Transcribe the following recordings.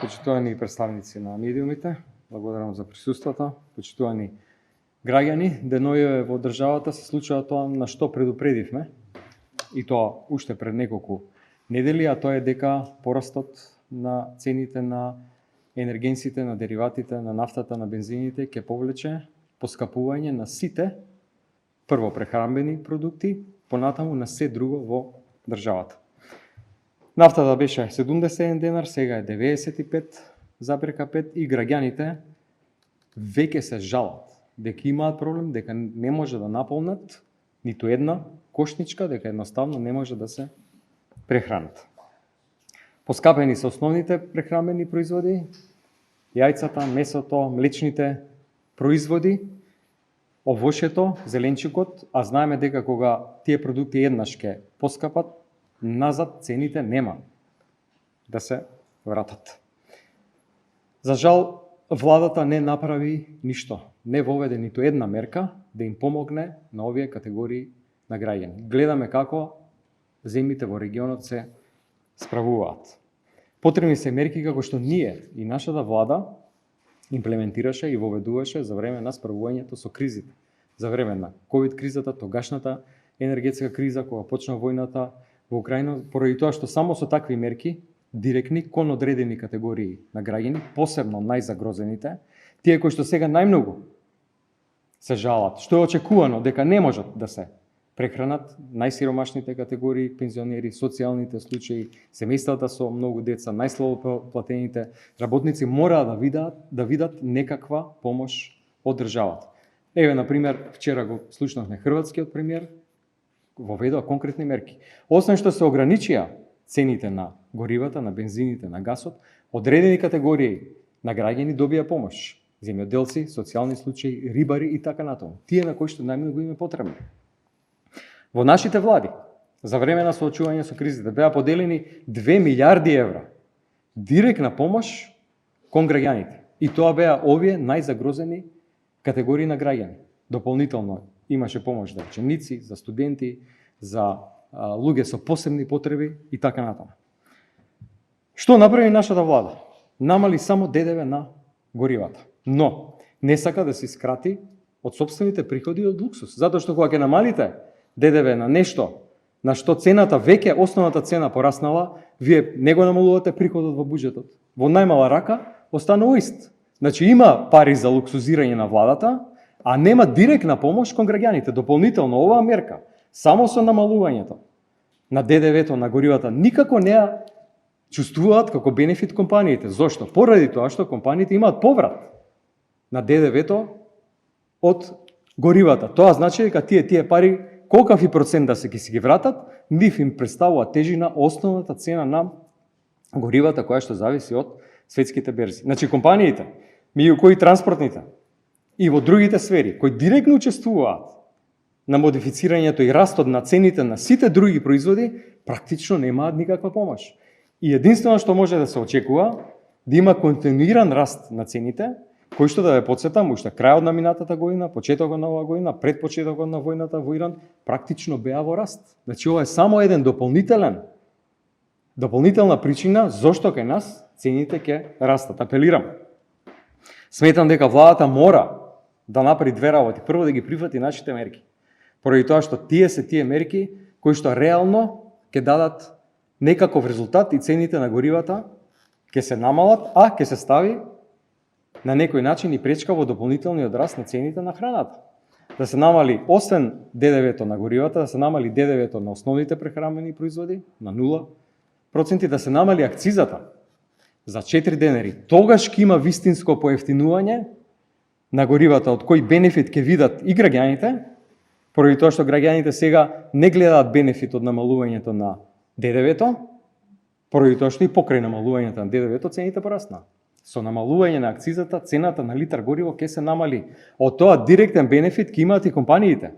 Почитувани представници на медиумите, благодарам за присуството. Почитувани граѓани, деноје во државата се случува тоа на што предупредивме, и тоа уште пред неколку недели, а тоа е дека порастот на цените на енергенсите, на дериватите, на нафтата, на бензините ќе повлече поскапување на сите прво прехранбени продукти, понатаму на се друго во државата. Нафтата беше 71 денар, сега е 95,5 и граѓаните веќе се жалат дека имаат проблем, дека не може да наполнат ниту една кошничка, дека едноставно не може да се прехранат. Поскапени се основните прехранбени производи, јајцата, месото, млечните производи, овошјето, зеленчукот, а знаеме дека кога тие продукти еднаш ќе поскапат, назад цените нема да се вратат. За жал, владата не направи ништо, не воведе ниту една мерка да им помогне на овие категории на граѓани. Гледаме како земјите во регионот се справуваат. Потребни се мерки како што ние и нашата влада имплементираше и воведуваше за време на справувањето со кризите. За време на ковид кризата, тогашната енергетска криза, кога почна војната во Украина, поради тоа што само со такви мерки, директни кон одредени категории на граѓани, посебно најзагрозените, тие кои што сега најмногу се жалат, што е очекувано дека не можат да се прехранат, најсиромашните категории, пензионери, социјалните случаи, семејствата со многу деца, најслабо платените работници мора да видат некаква помош од државата. Еве, например, вчера го слушнавме хрватскиот премиер, воведува конкретни мерки. Освен што се ограничија цените на горивата, на бензините, на гасот, одредени категории на граѓани добија помош. Земјоделци, социјални случаи, рибари и така натаму. Тие на кои што најмногу им е потребно. Во нашите влади, за време на соочување со кризите, беа поделени 2 милиарди евра директна помош кон граѓаните. И тоа беа овие најзагрозени категории на граѓани. Дополнително имаше помош за ученици, за студенти, за луѓе со посебни потреби и така натаму. Што направи нашата влада? Намали само ДДВ на горивата, но не сака да се скрати од сопствените приходи од луксус, затоа што кога ќе намалите ДДВ на нешто на што цената веќе основната цена пораснала, вие не го намалувате приходот во буџетот. Во најмала рака останува ист. Значи има пари за луксузирање на владата, а нема директна помош кон граѓаните. Дополнително оваа мерка, само со намалувањето на ДДВ-то на горивата, никако не ја чувствуваат како бенефит компаниите. Зошто? Поради тоа што компаниите имаат поврат на ДДВ-то од горивата. Тоа значи дека тие пари, колкав и процент да се ги вратат, нив им представува тежина основната цена на горивата, која што зависи од светските берзи. Значи компаниите, меѓу кои транспортните, и во другите сфери, кои директно учествуваат на модифицирањето и растот на цените на сите други производи, практично немаат никаква помош. И единствено што може да се очекува, да има континуиран раст на цените, кој што да ве потсетам, уште крајот на минатата година, почетокот на оваа година, пред почетокот на војната во Иран, практично беа во раст. Значи ова е само еден дополнителна причина зошто кај нас цените ќе растат. Апелирам. Сметам дека владата мора да направи две работи. Прво да ги прифати нашите мерки. Поради тоа што тие се тие мерки кои што реално ќе дадат некаков резултат и цените на горивата ќе се намалат, а ќе се стави на некој начин и пречка во дополнителниот раст на цените на храната. Да се намали, освен ДДВ-то на горивата, да се намали ДДВ-то на основните прехранбени производи на 0%, да се намали акцизата за 4 денари. Тогаш ќе има вистинско поевтинување на горивата, од кој бенефит ќе видат и граѓаните, поради тоа што граѓаните сега не гледаат бенефит од намалувањето на ДДВ-то, поради тоа што и покрај намалувањето на ДДВ-то цените порасна. Со намалување на акцизата, цената на литар гориво ќе се намали. Од тоа директен бенефит ќе имаат и компаниите.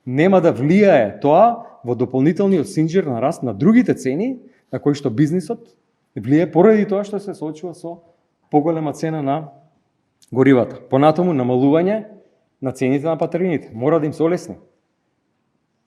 Нема да влијае тоа во дополнителниот синџир на раст на другите цени, на кои што бизнисот влијае поради тоа што се соочува со поголема цена на горивата. Понатаму намалување на цените на патрините. Мора да им се олесни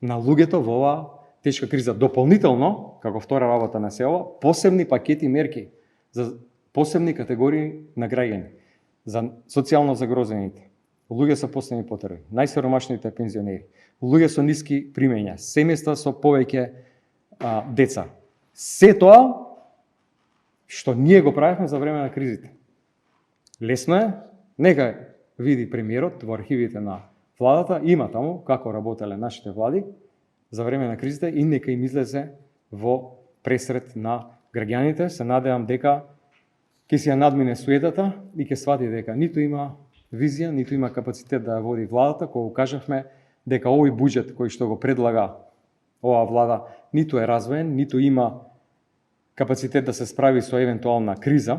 на луѓето во оваа тешка криза. Дополнително, како втора работа на се ова, посебни пакети мерки за посебни категории на граѓани, за социјално загрозените, луѓе со посебни потреби, најсиромашните пензионери, луѓе со ниски примења, семејства со повеќе деца. Се тоа што ние го правевме за време на кризите. Лесно е, нека види премиерот во архивите на владата, има таму како работеле нашите влади за време на кризите и нека им излезе во пресред на граѓаните. Се надевам дека ќе си ја надмине суетата и ќе свати дека ниту има визија, ниту има капацитет да ја води владата, кога кажавме дека овој буџет кој што го предлага оваа влада ниту е развоен, ниту има капацитет да се справи со евентуална криза,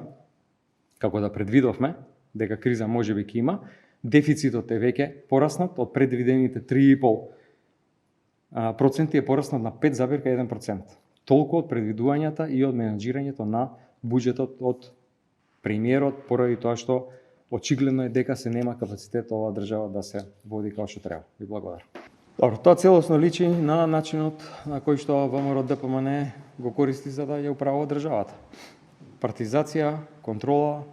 како да предвидовме дека криза можеби ќе има, дефицитот е веќе пораснат од предвидените 3,5% е пораснат на 5,1%. Толку од предвидувањата и од менаџирањето на буџетот од премиерот, поради тоа што очигледно е дека се нема капацитет оваа држава да се води како што треба. Ви благодарам. Добро, тоа целосно личи на начинот на кој што ВМРО-ДПМН го користи за да ја управува државата. Партизација, контрола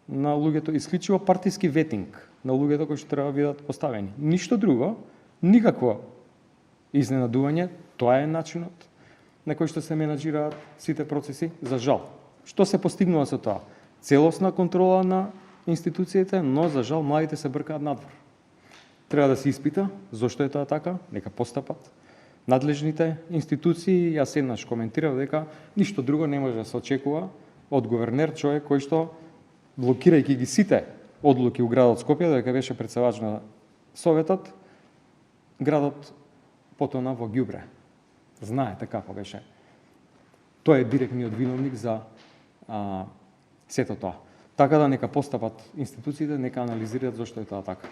на луѓето, исклучиво партиски ветинг на луѓето кои што треба да бидат поставени. Ништо друго, никакво изненадување, тоа е начинот на кој што се менаџираат сите процеси, за жал. Што се постигнува со тоа? Целосна контрола на институциите, но за жал младите се бркаат надвор. Треба да се испита зошто е тоа така, нека постапат надлежните институции. Јас еднаш коментирав дека ништо друго не може да се очекува од гувернер, човек кој што блокирајќи ги сите одлуки у градот Скопје, дека беше претседавач на Советот, градот потона во ѓубре. Знаете како беше. Тој е директниот виновник за сето тоа. Така да нека постапат институциите, нека анализираат зошто е тоа така.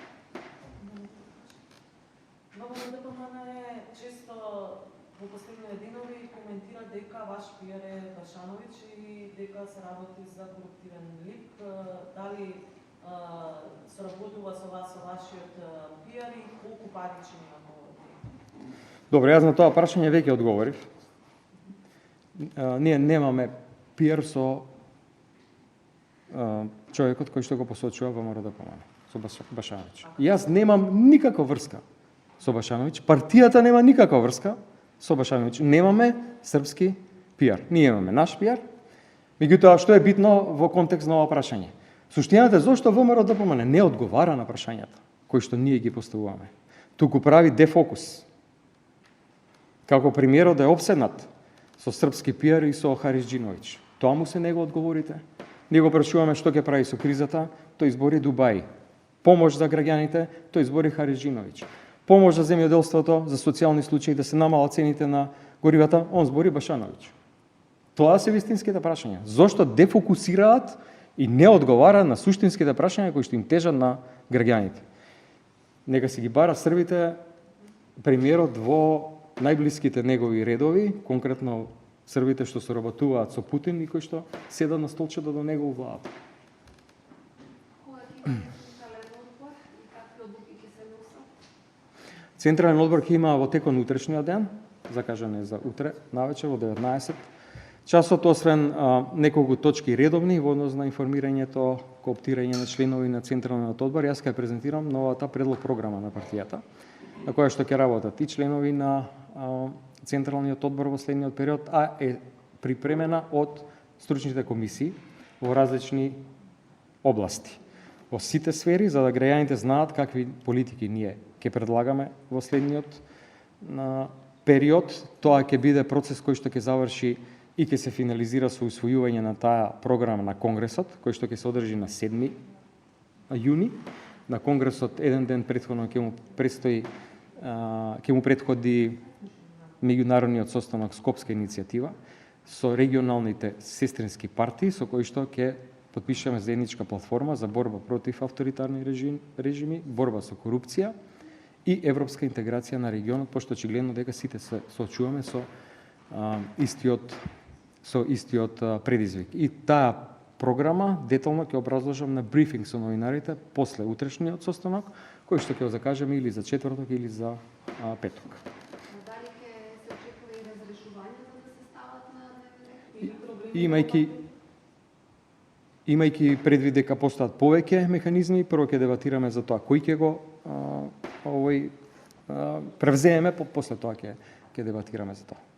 Во последните денови коментира дека ваш пиар е Башановиќ и дека се работи за коруптивен лик. Дали соработува со вас, со вашиот пиар и колку пари ќе има во тоа? Добро, јас на тоа прашање веќе одговорив. Ние немаме пиар со човекот кој што го посочува ВМРО-ДПМН, со Башановиќ. Јас немам никаква врска со Башановиќ, партијата нема никаква врска со Башановиќ. Немаме српски пиар. Ние имаме наш пиар. Меѓутоа, што е битно во контекст на ова прашање? Суштината е зошто ВМРО-ДПМН не одговара на прашањата кои што ние ги поставуваме. Туку прави дефокус. Како премиерот да е обседнат со српски пиар и со Хариџиновиќ. Тоа му се него одговорите. Ние го прашуваме што ќе прави со кризата, тој избори Дубај. Помош за граѓаните, тој избори Хариџиновиќ. Помош за земјоделството, за социјални случаи, да се намалат цените на горивата, он збори Башановиќ. Тоа се вистинските прашања. Зошто дефокусираат и не одговара на суштинските прашања кои што им тежат на граѓаните? Нека си ги бара србите премиерот во најблиските негови редови, конкретно србите што соработуваат со Путин и кои што седат на столчето до него у владата. Централен одбор ќе има во текот на утрешниот ден, закажан е за утре навечер во 19 часот, освен неколку точки редовни во однос на информирањето, кооптирање на членови на Централниот одбор. Јас ќе презентирам новата предлог програма на партијата, на која што ќе работат и членови на Централниот одбор во следниот период, а е припремена од стручните комисии во различни области, во сите сфери, за да граѓаните знаат какви политики ние ќе предлагаме во следниот период. Тоа ќе биде процес кој што ќе заврши и ќе се финализира со усвојување на таа програма на Конгресот, кој што ќе се одржи на 7 јуни. На Конгресот еден ден претходно ќе му претходи меѓународниот состанок Скопска иницијатива со регионалните сестрински партии, со кои што ќе потпишеме заедничка платформа за борба против авторитарни режими, борба со корупција и европска интеграција на регионот, пошто очигледно дека сите се соочуваме со истиот предизвик. И таа програма детално ќе образложам на брифинг со новинарите после утрешниот состанок, кој што ќе го закажеме или за четврток или за петок. Дали ќе се очекува и разрешување за да се стават на дневен ред? Имајќи предвид дека постојат повеќе механизми, прво ќе дебатираме за тоа кој ќе го превзееме, после тоа ќе дебатираме за тоа.